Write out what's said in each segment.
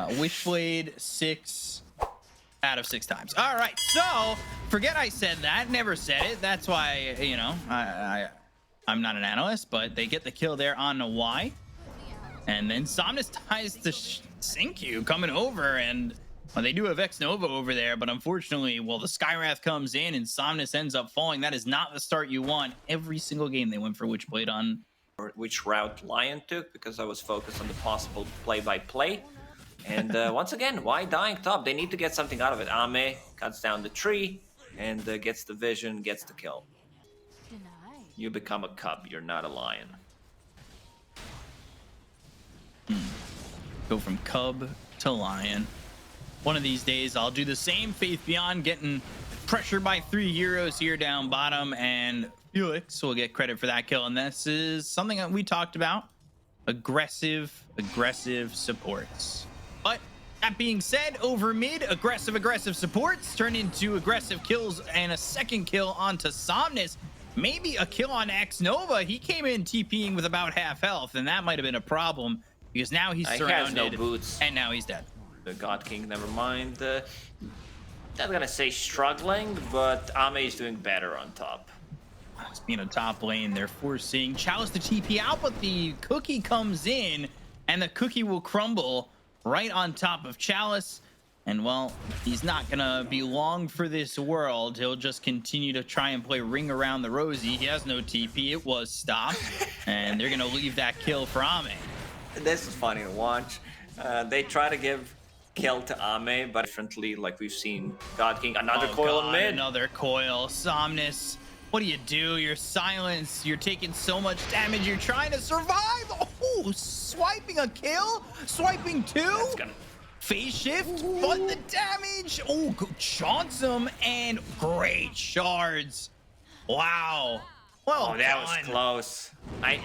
Witchblade 6 out of 6 times. All right, so forget I said that. Never said it. That's why, you know, I'm not an analyst, but they get the kill there on the Y. And then Somnus ties to Sinkyu coming over, and well, they do have X Nova over there, but unfortunately, well, the Skywrath comes in and Somnus ends up falling. That is not the start you want. Every single game they went for Witchblade on. Which route Lion took, because I was focused on the possible play-by-play. And once again, why dying top? They need to get something out of it. Ame cuts down the tree and gets the vision, gets the kill. You become a cub, you're not a lion. Go from cub to lion. One of these days, I'll do the same. Faith Beyond getting pressured by 3 heroes here down bottom, and Felix will get credit for that kill. And this is something that we talked about. Aggressive supports. But that being said, over mid, aggressive supports turn into aggressive kills, and a second kill onto Somnus. Maybe a kill on X Nova. He came in TPing with about half health, and that might have been a problem because now he's surrounded. He has no boots. And now he's dead. The God King, never mind. Not gonna say struggling, but Ame is doing better on top. It's being a top lane. They're forcing Chalice to TP out, but the cookie comes in, and the cookie will crumble right on top of Chalice. And well, he's not gonna be long for this world. He'll just continue to try and play ring around the rosy. He has no TP. It was stopped, and they're gonna leave that kill for Ame. This is funny to watch. They try to give kill to Ame, but differently, like we've seen God King. Another coil in mid. Another coil. Somnus, what do? You're silenced. You're taking so much damage. You're trying to survive. Oh, swiping a kill. Swiping 2. Phase shift, but the damage. Oh, chaunts him, and great shards. Wow. Well, that was close. I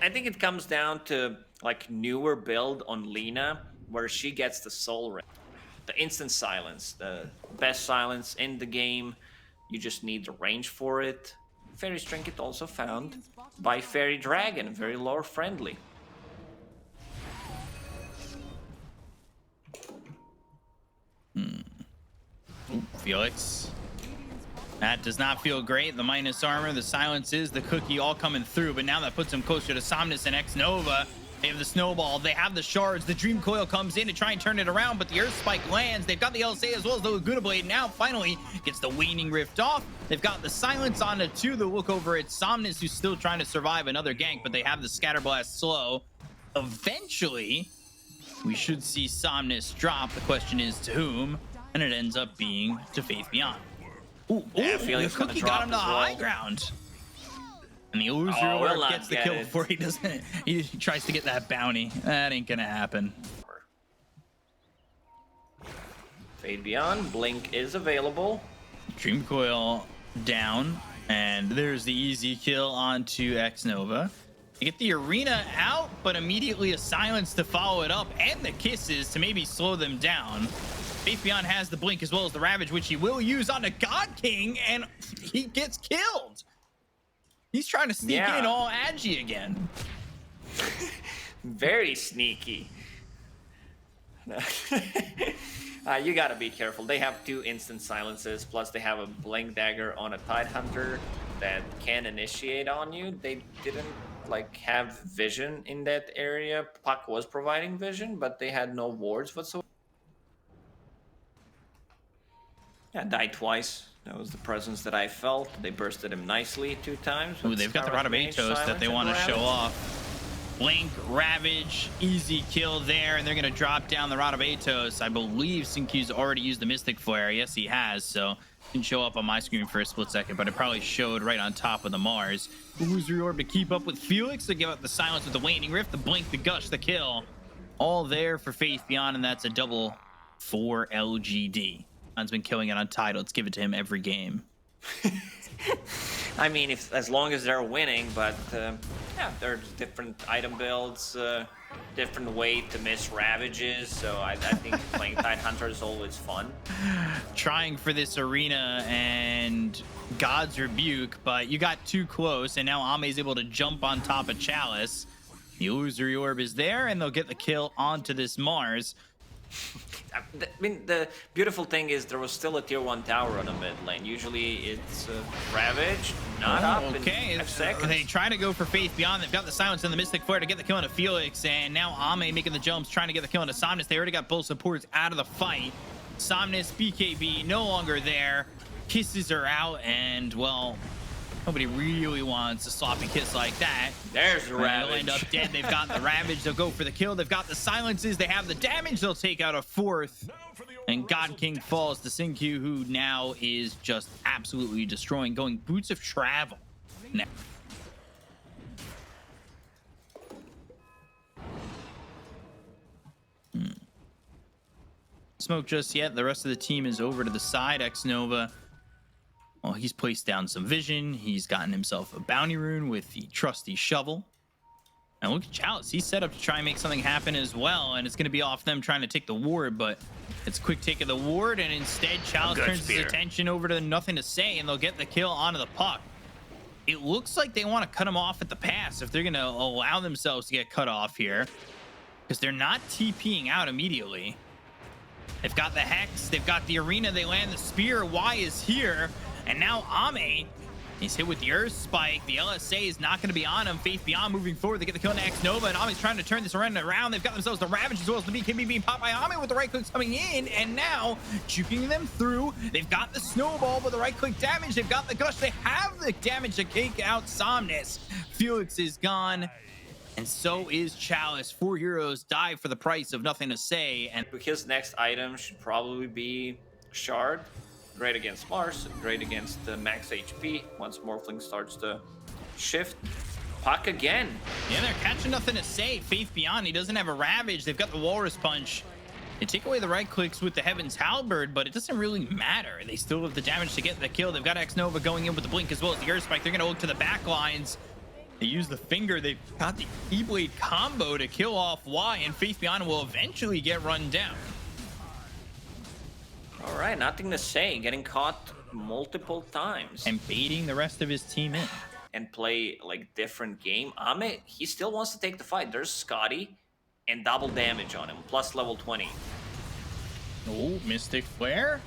think it comes down to like newer build on Lina, where she gets the soul ring, the instant silence, the best silence in the game. You just need the range for it. Fairy's Trinket also found by Fairy Dragon, very lore friendly. Felix. That does not feel great. The minus armor, the silences, the cookie all coming through, but now that puts him closer to Somnus and X Nova. They have the snowball, they have the shards, the dream coil comes in to try and turn it around, but the earth spike lands. They've got the LSA as well as the Laguna Blade. Now finally gets the waning rift off. They've got the silence on it too. The look over at Somnus, who's still trying to survive another gank, but they have the scatterblast slow. Eventually, we should see Somnus drop. The question is to whom, and it ends up being to Faith Beyond. Ooh, the cookie got him to the high ground. And the Illusory gets the kill before he doesn't. He tries to get that bounty. That ain't gonna happen. Fade Beyond, Blink is available. Dream Coil down, and there's the easy kill onto X Nova. You get the arena out, but immediately a silence to follow it up, and the kisses to maybe slow them down. Faith Beyond has the blink as well as the Ravage, which he will use on the God King, and he gets killed. He's trying to sneak in all Agi again. Very sneaky. You gotta be careful. They have 2 instant silences, plus they have a blink dagger on a Tidehunter that can initiate on you. They didn't like have vision in that area. Puck was providing vision, but they had no wards whatsoever. Yeah, died twice. That was the presence that I felt. They bursted him nicely 2 times. Ooh, they've got the Rod of Atos that they want to show off. Blink, Ravage, easy kill there, and they're going to drop down the Rod of Atos. I believe Sinkyu's already used the Mystic Flare. Yes, he has, so it didn't show up on my screen for a split second, but it probably showed right on top of the Mars. Illusory Orb to keep up with Felix, to give up the silence with the Waning Rift, the Blink, the Gush, the kill. All there for Faith Beyond, and that's a double for LGD. Man's been killing it on Tide. Let's give it to him every game. I mean, as long as they're winning, but yeah, there's different item builds, different way to miss Ravages, so I think playing Tidehunter is always fun. Trying for this arena and God's Rebuke, but you got too close, and now Ame's able to jump on top of Chalice. The Illusory Orb is there, and they'll get the kill onto this Mars. I mean, the beautiful thing is there was still a tier 1 tower on the mid lane. Usually it's Ravage, not up okay. in 5 seconds. They try to go for Faith Beyond. They've got the silence and the Mystic Flare to get the kill into Felix, and now Ame making the jumps, trying to get the kill into Somnus. They already got both supports out of the fight. Somnus, BKB, no longer there. Kisses are out, and, well, nobody really wants a sloppy kiss like that. There's the Ravage. They'll end up dead. They've got the Ravage. They'll go for the kill. They've got the silences. They have the damage. They'll take out a 4th. And God King falls to Sinkyu, who now is just absolutely destroying, going Boots of Travel now. Smoke just yet. The rest of the team is over to the side. X-Nova, well, he's placed down some vision. He's gotten himself a bounty rune with the trusty shovel. And look at Chalice. He's set up to try and make something happen as well. And it's going to be off them trying to take the ward, but it's a quick take of the ward. And instead, Chalice turns his attention over to Nothing to Say, and they'll get the kill onto the puck. It looks like they want to cut him off at the pass if they're going to allow themselves to get cut off here, because they're not TPing out immediately. They've got the Hex. They've got the Arena. They land the Spear. Y is here. And now Ame, he's hit with the Earth Spike. The LSA is not going to be on him. Faith Beyond moving forward. They get the kill on X-Nova, and Ame's trying to turn this around. They've got themselves the Ravage as well as the BKB being popped by Ame with the right clicks coming in, and now juking them through. They've got the Snowball with the right click damage. They've got the Gush. They have the damage to cake out Somnus. Felix is gone, and so is Chalice. 4 heroes die for the price of Nothing to Say. And his next item should probably be Shard. Great against Mars, great against the max HP once Morphling starts to shift. Puck again. Yeah, they're catching Nothing to Say. Faith Beyond, he doesn't have a Ravage. They've got the Walrus Punch. They take away the right clicks with the Heaven's Halberd, but it doesn't really matter. They still have the damage to get the kill. They've got X-Nova going in with the Blink as well as the Earth Spike. They're going to look to the back lines. They use the finger. They've got the E-Blade combo to kill off Y, and Faith Beyond will eventually get run down. All right, Nothing to Say, getting caught multiple times. And baiting the rest of his team in. And play, like, different game. Ame, he still wants to take the fight. There's Scotty and double damage on him, plus level 20. Oh, Mystic Flare.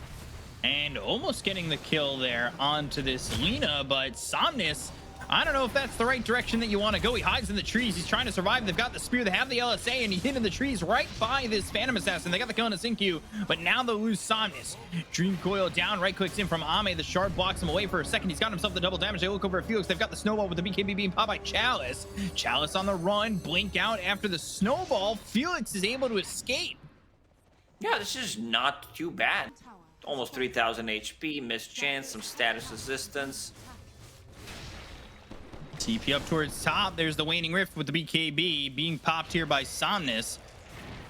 And almost getting the kill there onto this Lina, but Somnus, I don't know if that's the right direction that you want to go. He hides in the trees. He's trying to survive. They've got the Spear. They have the LSA, and he hid in the trees right by this Phantom Assassin. They got the kill on a Sinkyu, but now they'll lose Somnus. Dream Coil down. Right clicks in from Ame. The Shard blocks him away for a second. He's got himself the double damage. They look over at Felix. They've got the Snowball with the BKB being popped by Chalice. Chalice on the run. Blink out after the Snowball. Felix is able to escape. Yeah, this is not too bad. Almost 3,000 HP, missed chance, some status resistance. TP up towards top. There's the Waning Rift with the BKB being popped here by Somnus.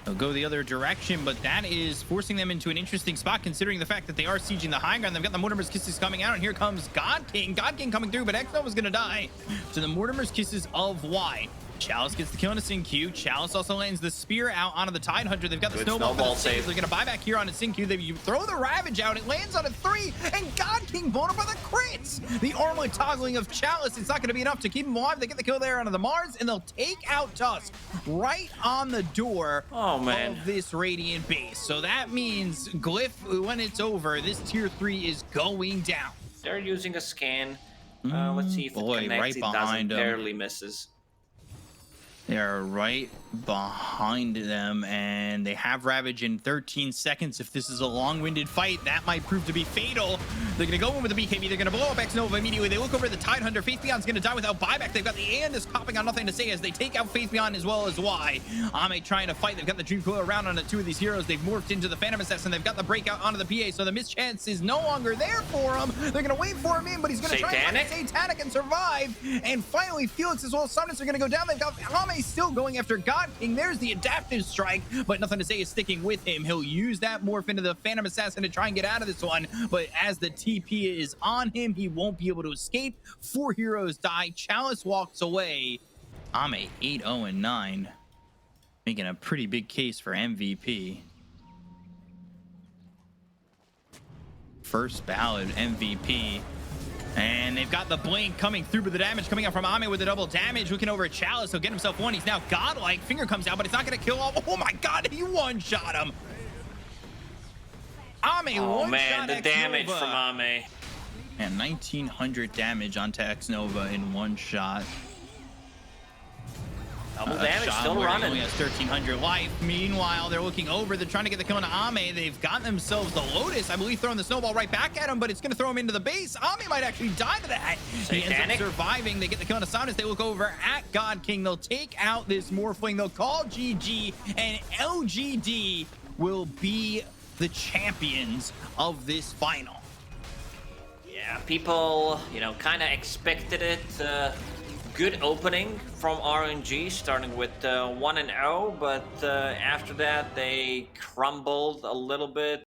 They'll go the other direction, but that is forcing them into an interesting spot considering the fact that they are sieging the high ground. They've got the Mortimer's Kisses coming out, and here comes God King. God King coming through, but X-Nova's going to die to the Mortimer's Kisses of Y. Chalice gets the kill on a Sinkyu. Chalice also lands the Spear out onto the Tidehunter. They've got the Snowball save. They're going to buy back here on a Sinkyu. They throw the Ravage out. It lands on a 3, and God King blown up by the crits. The armlet toggling of Chalice. It's not going to be enough to keep him alive. They get the kill there onto the Mars, and they'll take out Tusk right on the door of this Radiant base. So that means Glyph, when it's over, this tier 3 is going down. They're using a scan. Let's see if it connects. Right behind it them. barely misses. They're right behind them, and they have Ravage in 13 seconds. If this is a long-winded fight, that might prove to be fatal. They're going to go in with the BKB. They're going to blow up X-Nova immediately. They look over at the Tidehunter. Faith Beyond's going to die without buyback. They've got the Andis popping on Nothing to Say as they take out Faith Beyond as well as Y. Ame trying to fight. They've got the Dream Coil around on 2 of these heroes. They've morphed into the Phantom Assassin. They've got the breakout onto the PA, so the mischance is no longer there for him. They're going to wait for him in, but he's going to try and fight Satanic and survive. And finally, Felix as well as Somnus are going to go down. They've got Ame still going after God King. There's the adaptive strike, but Nothing to Say is sticking with him. He'll use that morph into the Phantom Assassin to try and get out of this one, but as the TP is on him, he won't be able to escape. 4 heroes die. Chalice walks away. Ame 8-0-9, making a pretty big case for MVP. First ballot MVP. And they've got the Blink coming through with the damage coming out from Ame with the double damage. Looking over at Chalice. He'll get himself 1. He's now godlike. Finger comes out, but it's not going to kill off. Oh my God, he one-shot him. Ame, Oh one man, shot the damage X-Nova. from Ame. And 1900 damage onto X-Nova in one shot. Double damage, Shot still where he running. only has 1300 life. Meanwhile, they're looking over. They're trying to get the kill on Ame. They've got themselves the Lotus, I believe, throwing the snowball right back at him, but it's going to throw him into the base. Ame might actually die to that. He ends up surviving. They get the kill on Assanis. They look over at God King. They'll take out this Morphling. They'll call GG, and LGD will be the champions of this final. Yeah, people, kind of expected it. Good opening from RNG, starting with 1-0, but after that they crumbled a little bit.